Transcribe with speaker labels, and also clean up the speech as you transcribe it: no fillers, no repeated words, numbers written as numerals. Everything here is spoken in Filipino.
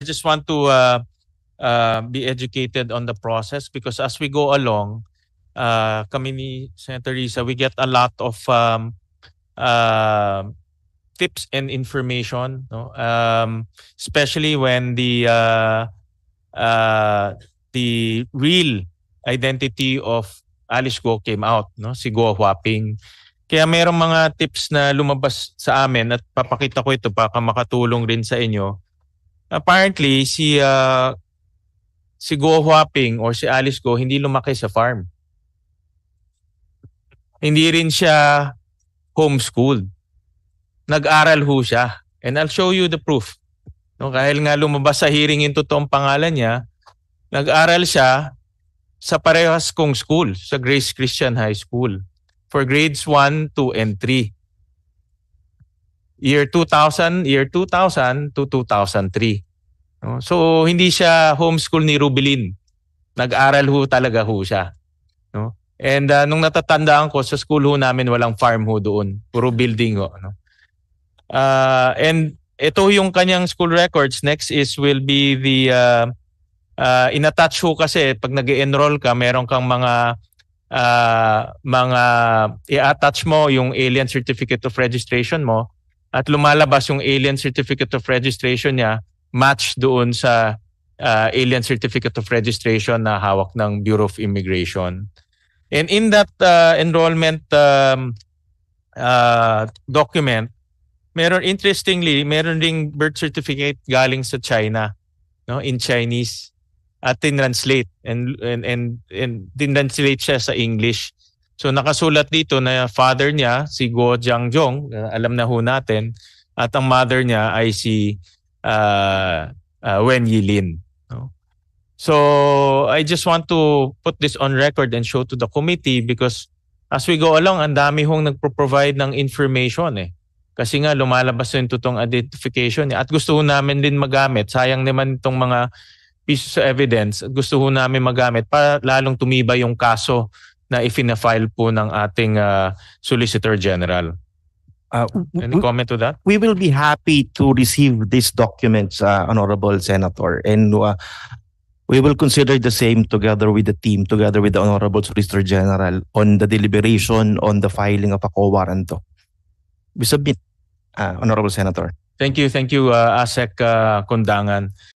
Speaker 1: just want to be educated on the process because as we go along, kami ni Senator Risa, we get a lot of tips and information, no? Especially when the real identity of Alice Go came out, no? Si Go Huaping. Kaya mayroong mga tips na lumabas sa amin at papakita ko ito para makatulong rin sa inyo. Apparently, si Go Huaping or si Alice Go hindi lumaki sa farm. Hindi rin siya homeschooled. Nag-aral ho siya. And I'll show you the proof. No, kahit nga lumabas sa hearing yung totoong pangalan niya, nag-aral siya sa parehas kong school, sa Grace Christian High School for grades 1, 2, and 3. Year 2000 to 2003. No? So hindi siya homeschool ni Rubilin. Nag-aral ho talaga ho siya. No? And nung natatandaan ko sa school ho namin walang farm ho doon. Puro building ho. No? And ito yung kanyang school records. Next will be the in-attach ho kasi pag nag-enroll ka, meron kang mga i-attach mo yung alien certificate of registration mo at lumalabas yung alien certificate of registration niya match doon sa alien certificate of registration na hawak ng Bureau of Immigration. And in that enrollment document, interestingly, meron ding birth certificate galing sa China, no, in Chinese. At tinranslate and tinranslate siya sa English. So nakasulat dito na father niya si Go Jiangjong, alam na ho natin, at ang mother niya ay si Wen Yilin. No? So I just want to put this on record and show to the committee because as we go along, ang dami hong nagpro-provide ng information eh. Kasi nga lumalabas yung totoong identification niya at gusto ho namin din magamit. Sayang naman itong mga pieces of evidence, gusto ho namin magamit para lalong tumibay yung kaso na ifina-file po ng ating Solicitor General. Any comment to that?
Speaker 2: We will be happy to receive these documents, Honorable Senator, and we will consider the same together with the team, together with the Honorable Solicitor General on the deliberation on the filing of a co-warrant. We submit, Honorable Senator.
Speaker 1: Thank you, ASEC Kondangan.